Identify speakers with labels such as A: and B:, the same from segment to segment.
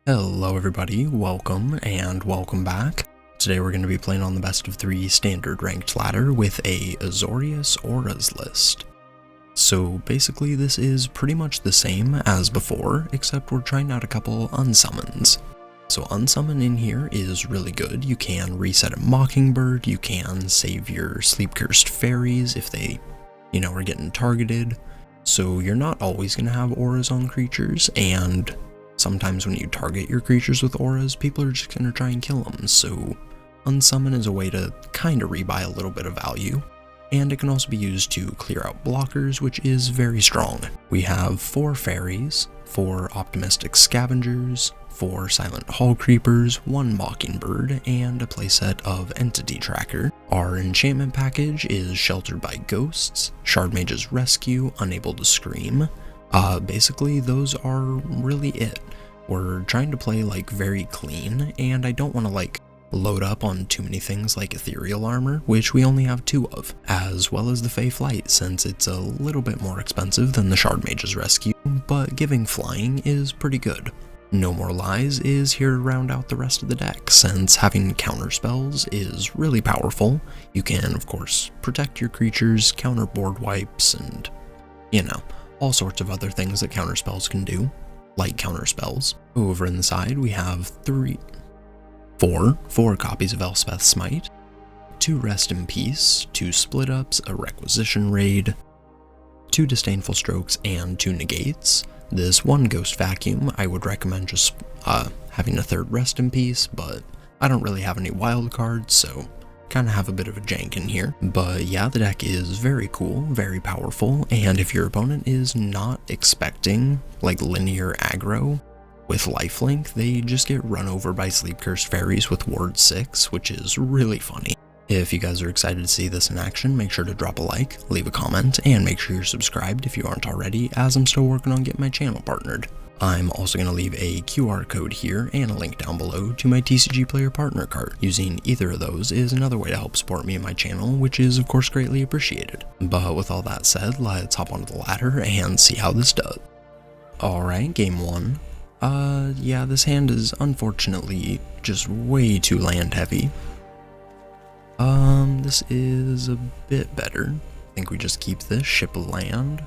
A: Hello everybody, welcome and welcome back. Today we're going to be playing on the best of 3 standard ranked ladder with a Azorius Auras list. So basically this is pretty much the same as before, except we're trying out a couple unsummons. So unsummon in here is really good. You can reset a Mockingbird, you can save your sleep cursed fairies if they, are getting targeted. So you're not always going to have auras on creatures, and sometimes when you target your creatures with auras, people are just going to try and kill them, so unsummon is a way to kind of rebuy a little bit of value. And it can also be used to clear out blockers, which is very strong. We have 4 fairies, 4 optimistic scavengers, 4 silent hall creepers, 1 mockingbird, and a playset of entity tracker. Our enchantment package is sheltered by ghosts, shard mage's rescue, unable to scream. Basically those are really it. We're trying to play very clean, and I don't want to load up on too many things like ethereal armor, which we only have 2 of, as well as the Fey Flight since it's a little bit more expensive than the shard mage's rescue, but giving flying is pretty good. No More Lies is here to round out the rest of the deck, since having counter spells is really powerful. You can of course protect your creatures, counter board wipes, and all sorts of other things that counterspells can do, like counterspells. Over in the side, we have 4 copies of Elspeth's Smite, 2 Rest in Peace, 2 Split Ups, a Requisition Raid, 2 Disdainful Strokes, and 2 Negates. This 1 Ghost Vacuum, I would recommend just having a 3rd Rest in Peace, but I don't really have any wild cards, so kind of have a bit of a jank in here. But yeah, the deck is very cool, very powerful, and if your opponent is not expecting linear aggro with lifelink, they just get run over by sleep cursed fairies with ward 6, which is really funny. If you guys are excited to see this in action, make sure to drop a like, leave a comment, and make sure you're subscribed if you aren't already, as I'm still working on getting my channel partnered. I'm also going to leave a QR code here and a link down below to my TCG Player Partner card. Using either of those is another way to help support me and my channel, which is of course greatly appreciated. But with all that said, let's hop onto the ladder and see how this does. Alright, game 1. Yeah, this hand is unfortunately just way too land heavy. This is a bit better. I think we just keep this, ship a land.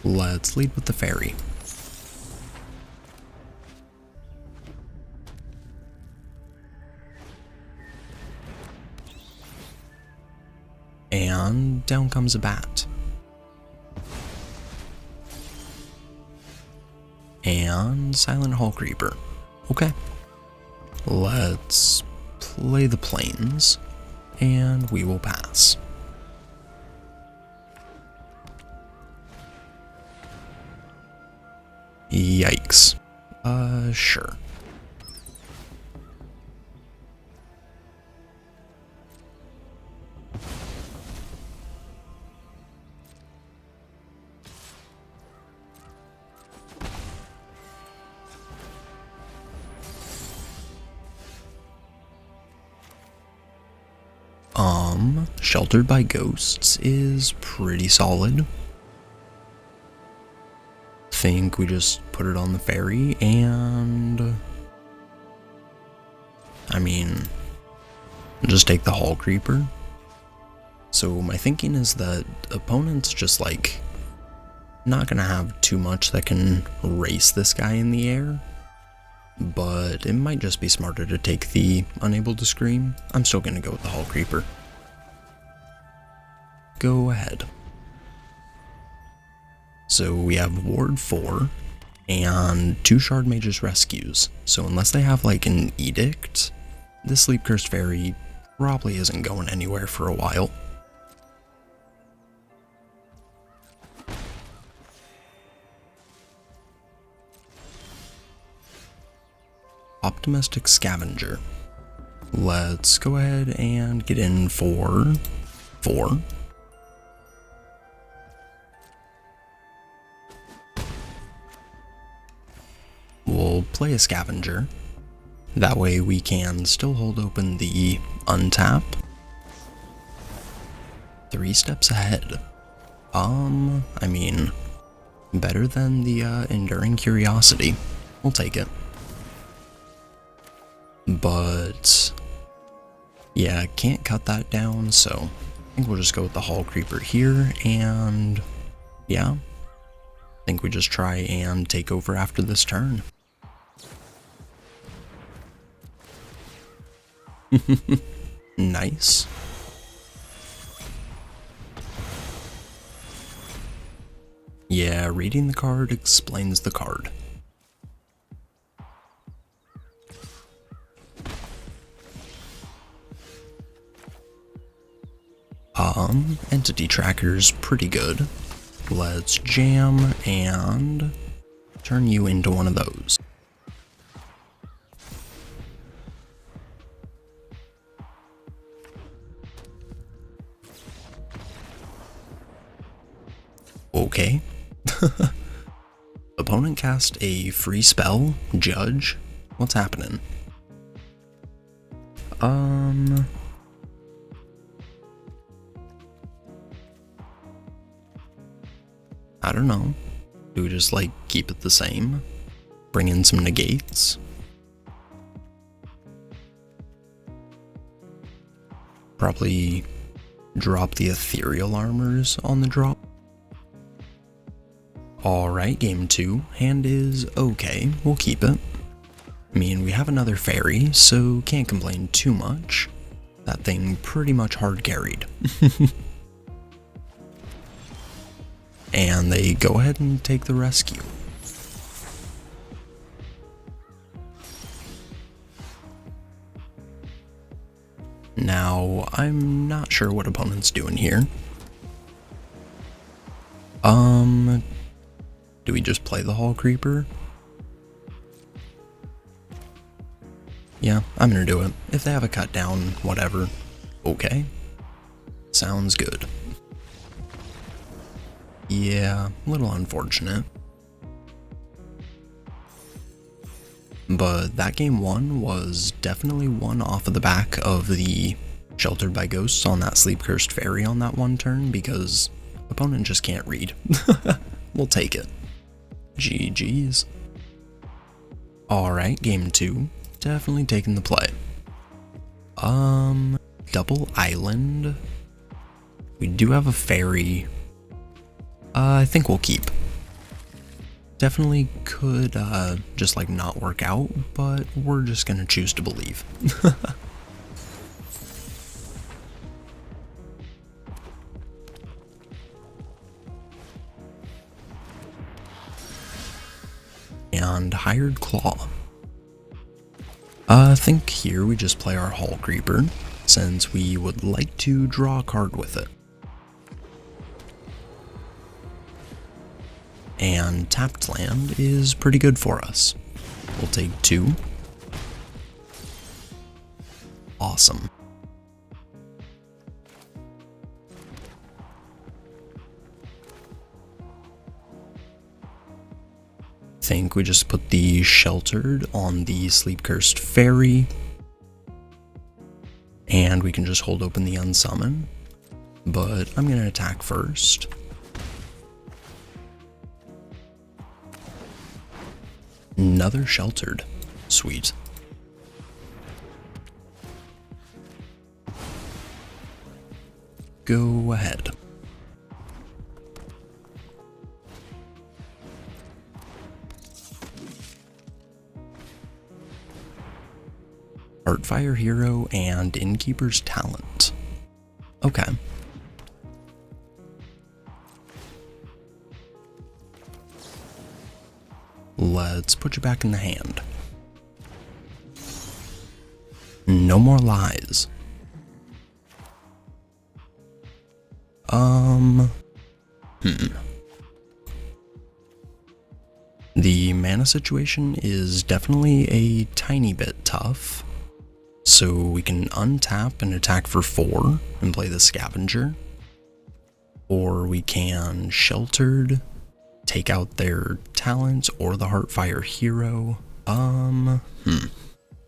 A: Let's lead with the fairy. And down comes a bat. And silent hall creeper. Okay. Let's play the plains, and we will pass. Yikes. Sure. Sheltered by Ghosts is pretty solid. Think we just put it on the fairy and just take the hall creeper. So my thinking is that opponents just not gonna have too much that can race this guy in the air, but it might just be smarter to take the unable to scream. I'm still gonna go with the hall creeper. Go ahead. So we have ward 4 and 2 shard mage's rescues. So unless they have an edict, this sleep cursed fairy probably isn't going anywhere for a while. Optimistic scavenger. Let's go ahead and get in for 4. We'll play a scavenger. That way we can still hold open the untap 3 steps ahead. I mean, better than the Enduring Curiosity. We'll take it. But yeah, can't cut that down, so I think we'll just go with the Hall Creeper here, and yeah, I think we just try and take over after this turn. Nice. Yeah, reading the card explains the card. Entity Tracker's pretty good. Let's jam and turn you into one of those. Okay. Opponent cast a free spell, Judge. What's happening? I don't know. Do we just like keep it the same? Bring in some negates? Probably drop the ethereal armors on the drop. Alright, game 2. Hand is okay. We'll keep it. I mean, we have another fairy, so can't complain too much. That thing pretty much hard carried. And they go ahead and take the rescue. Now, I'm not sure what opponent's doing here. Do we just play the Hall Creeper? Yeah, I'm gonna do it. If they have a cut down, whatever. Okay. Sounds good. Yeah, a little unfortunate. But that game 1 was definitely won off of the back of the Sheltered by Ghosts on that Sleep Cursed Fairy on that one turn, because opponent just can't read. We'll take it. GG's. Alright, game 2. Definitely taking the play. Double Island. We do have a fairy. I think we'll keep. Definitely could just like not work out, but we're just gonna choose to believe. And Hired Claw. I think here we just play our Hall Creeper, since we would like to draw a card with it. And tapped land is pretty good for us. We'll take 2. Awesome. Think we just put the Sheltered on the Sleep Cursed Fairy, and we can just hold open the Unsummon, but I'm gonna attack first. Another Sheltered. Sweet. Go ahead. Heartfire Hero and Innkeeper's Talent. Okay. Let's put you back in the hand. No more lies. The mana situation is definitely a tiny bit tough. So we can untap and attack for 4 and play the Scavenger. Or we can Sheltered, take out their talent or the Heartfire Hero.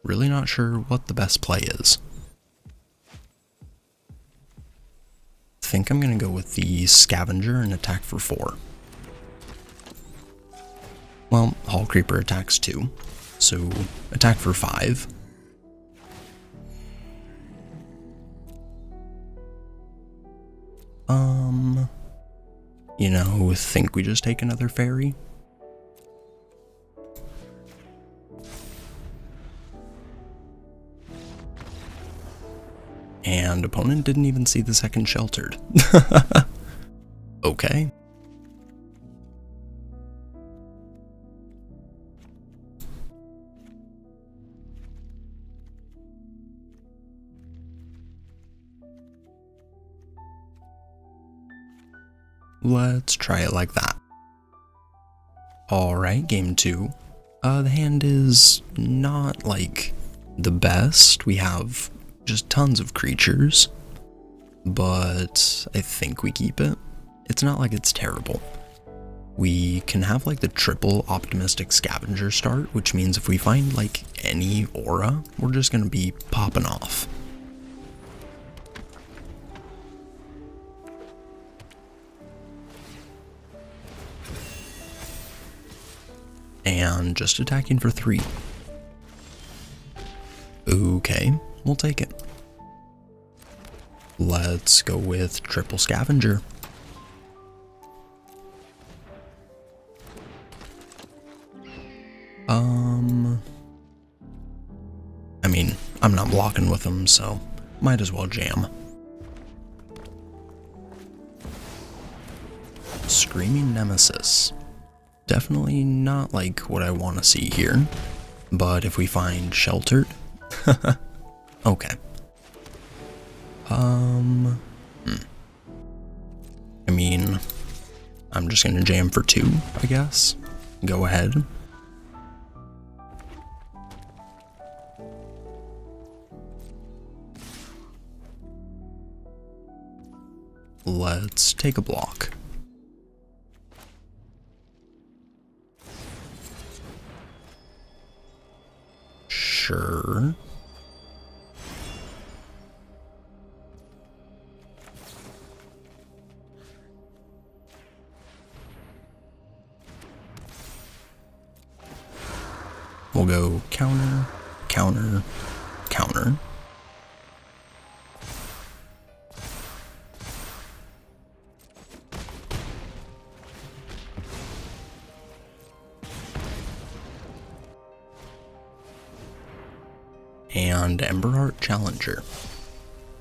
A: Really not sure what the best play is. think I'm gonna go with the Scavenger and attack for 4. Well, Hall Creeper attacks 2, so attack for 5. You know, think we just take another fairy? And opponent didn't even see the second sheltered. Okay. Let's try it like that. Alright, game 2. The hand is not, like, the best. We have just tons of creatures, but I think we keep it. It's not like it's terrible. We can have, like, the triple optimistic scavenger start, which means if we find, like, any aura, we're just gonna be popping off. And just attacking for 3. Okay, we'll take it. Let's go with triple scavenger. I mean, I'm not blocking with them, so might as well jam. Screaming Nemesis. Definitely not like what I want to see here, but if we find sheltered, okay. I mean, I'm just gonna jam for 2, I guess. Go ahead. Let's take a block. Sure. We'll go counter, counter, counter. And Emberheart Challenger.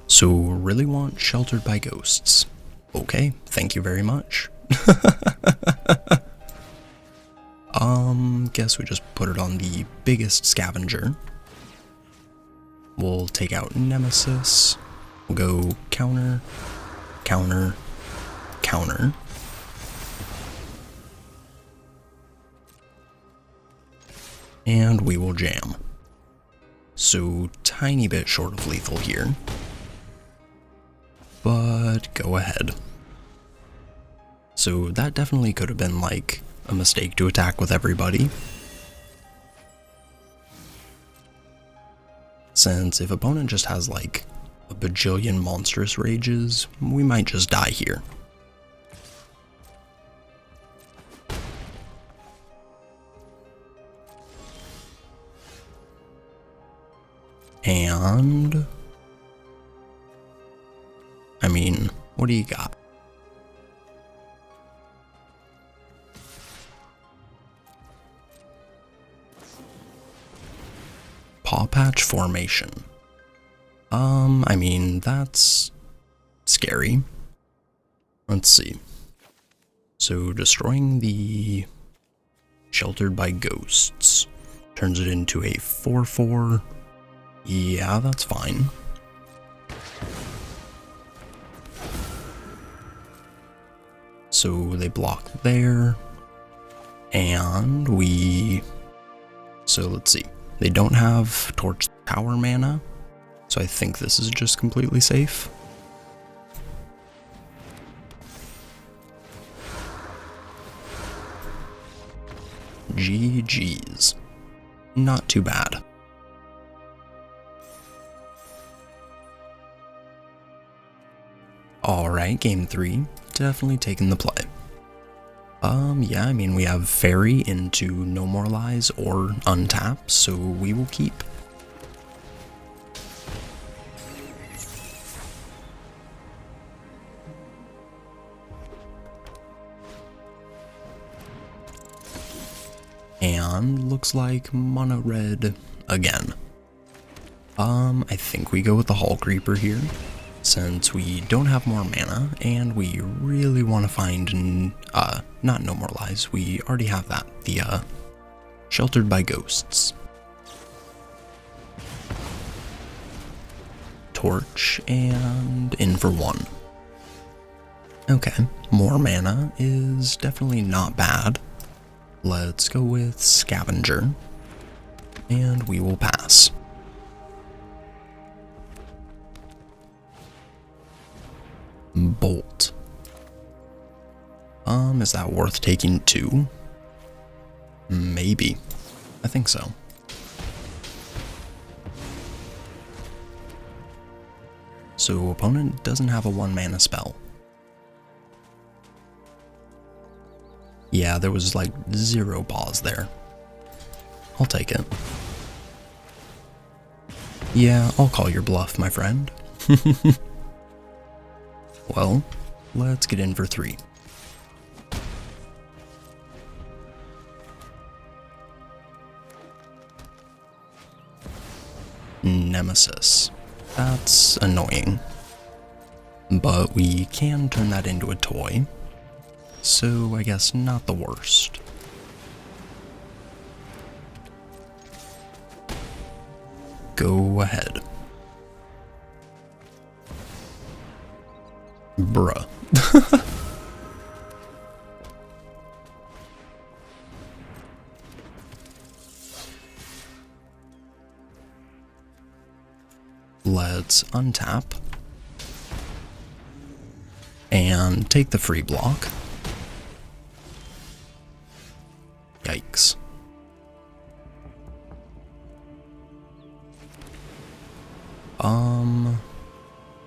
A: So really want Sheltered by Ghosts. Okay, thank you very much. Guess we just put it on the biggest scavenger. We'll take out Nemesis. We'll go counter, counter, counter. And we will jam. So tiny bit short of lethal here. But go ahead. So that definitely could have been like a mistake to attack with everybody. Since if opponent just has like a bajillion monstrous rages, we might just die here. And I mean, what do you got? Paw Patch Formation. I mean, that's scary. Let's see. So destroying the Sheltered by Ghosts turns it into a 4/4. Yeah, that's fine. So they block there. And so let's see. They don't have Torch Tower mana, so I think this is just completely safe. GG's. Not too bad. Alright, game 3, definitely taking the play. Yeah, I mean, we have Fairy into No More Lies or Untap, so we will keep. And looks like Mono Red again. I think we go with the Hulk Reaper here, since we don't have more mana, and we really want to find, not No More Lies, we already have that, the, Sheltered by Ghosts. Torch, and in for 1. Okay, more mana is definitely not bad. Let's go with Scavenger, and we will pass. Bolt. Is that worth taking 2? Maybe. I think so. So opponent doesn't have a 1 mana spell. Yeah, there was like 0 pause there. I'll take it. Yeah, I'll call your bluff, my friend. Well, let's get in for 3. Nemesis. That's annoying. But we can turn that into a toy, so I guess not the worst. Go ahead. Bruh. Let's untap and take the free block. Yikes.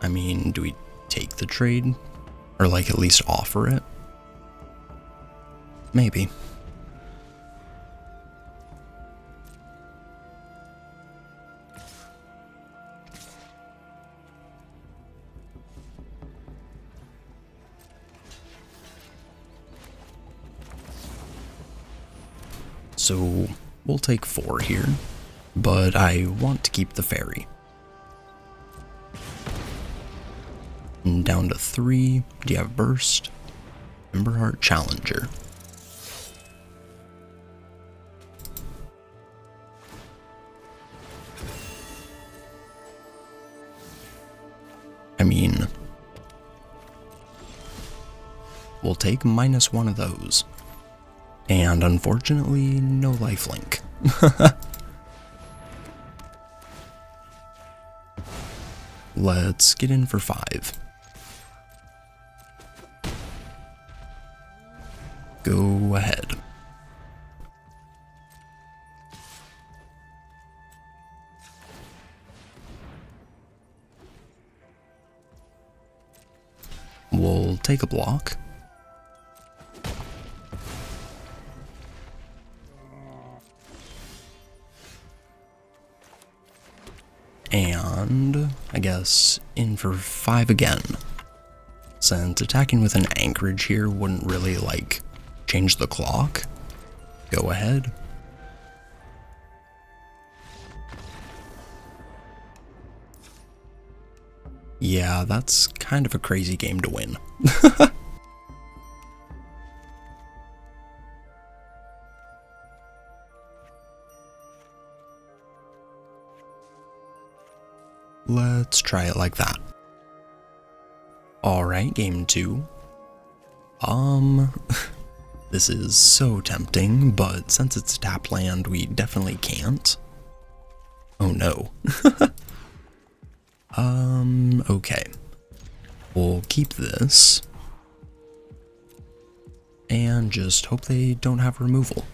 A: I mean, do we take the trade? Or like at least offer it? Maybe. So we'll take 4 here, but I want to keep the fairy. And down to 3, do you have burst? Emberheart Challenger. I mean, we'll take -1 of those. And unfortunately, no lifelink. Let's get in for 5. Go ahead. We'll take a block. And I guess in for 5 again, since attacking with an anchorage here wouldn't really like change the clock. Go ahead. Yeah, that's kind of a crazy game to win. Let's try it like that. Alright, game 2. This is so tempting, but since it's tap land, we definitely can't. Oh no. Okay. We'll keep this. And just hope they don't have removal.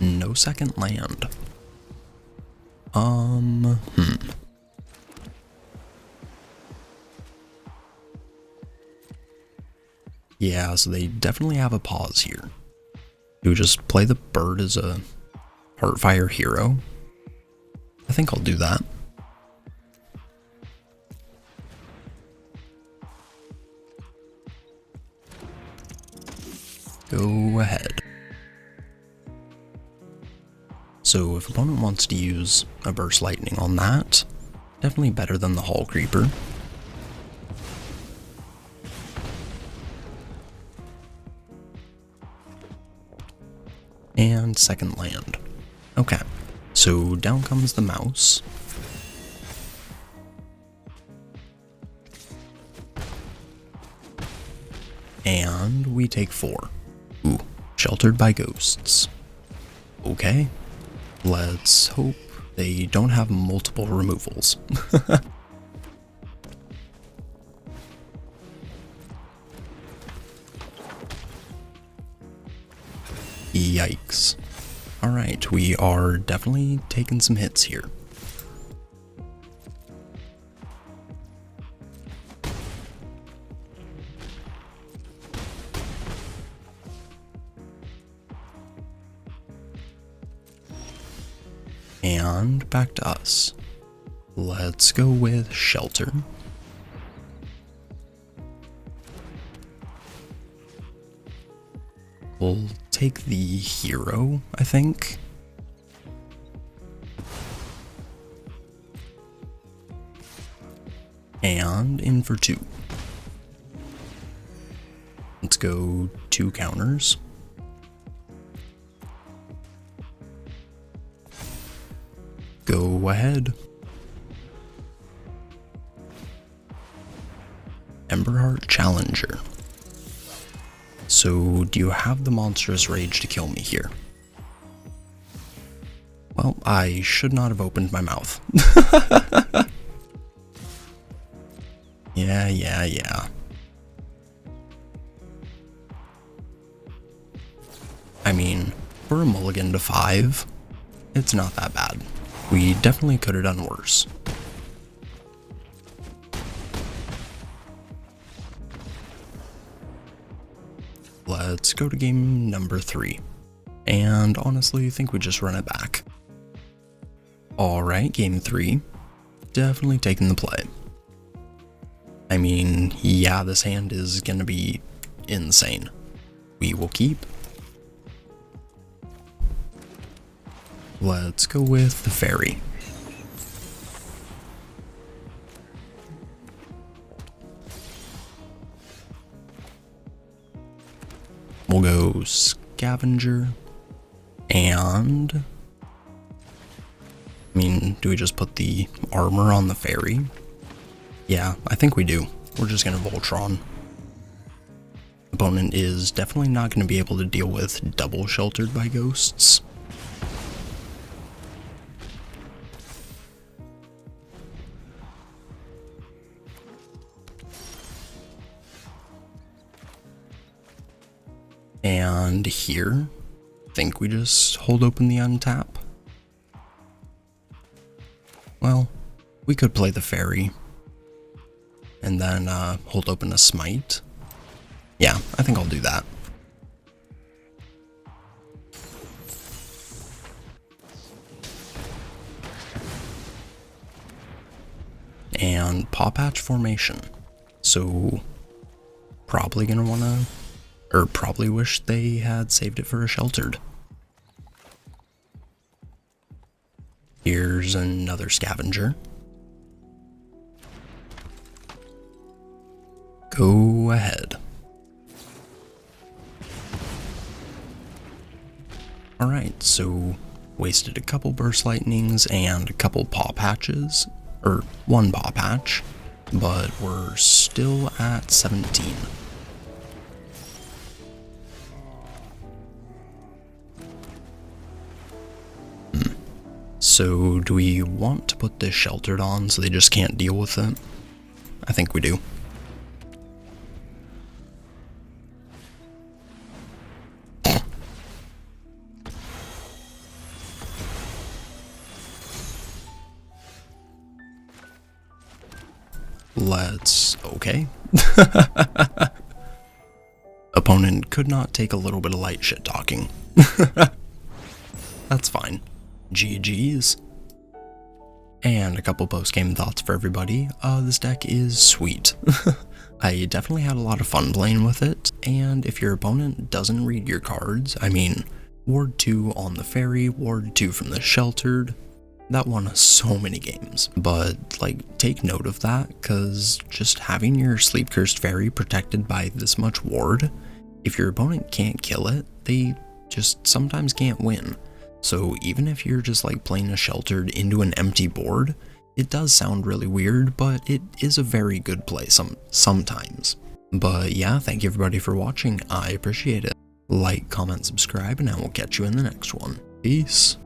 A: No second land. Yeah, so they definitely have a pause here. Do we just play the bird as a Heartfire hero? I think I'll do that. Go ahead. So if opponent wants to use a Burst Lightning on that, definitely better than the Hall Creeper. And second land. Okay, so down comes the mouse. And we take 4. Ooh, sheltered by ghosts. Okay, let's hope they don't have multiple removals. Yikes. Alright, we are definitely taking some hits here. And back to us. Let's go with Shelter. We'll take the hero, I think. And in for 2. Let's go 2 counters. Go ahead. Emberheart Challenger. So, do you have the monstrous rage to kill me here? Well, I should not have opened my mouth. Yeah. I mean, for a mulligan to 5, it's not that bad. We definitely could have done worse. Let's go to game number 3. And honestly, I think we just run it back. Alright, game 3. Definitely taking the play. I mean, yeah, this hand is gonna be insane. We will keep. Let's go with the fairy. We'll go scavenger, and I mean, do we just put the armor on the fairy? Yeah, I think we do. We're just gonna Voltron. Opponent is definitely not gonna be able to deal with double sheltered by ghosts. And here, I think we just hold open the untap. Well, we could play the fairy and then hold open a smite. Yeah, I think I'll do that. And Paw Patch formation. So, probably gonna wanna, or probably wish they had saved it for a sheltered. Here's another scavenger. Go ahead. Alright, so wasted a couple burst lightnings and a couple paw patches, or 1 paw patch, but we're still at 17. So do we want to put this sheltered on so they just can't deal with it? I think we do. Okay. Opponent could not take a little bit of light shit talking. That's fine. GG's. And a couple post-game thoughts for everybody. This deck is sweet. I definitely had a lot of fun playing with it, and if your opponent doesn't read your cards, I mean, Ward 2 on the Fairy, Ward 2 from the Sheltered, that won us so many games. But, like, take note of that, because just having your Sleep Cursed Fairy protected by this much ward, if your opponent can't kill it, they just sometimes can't win. So even if you're just like playing a Sheltered into an empty board, it does sound really weird, but it is a very good play sometimes. But yeah, thank you everybody for watching, I appreciate it. Like, comment, subscribe, and I will catch you in the next one. Peace.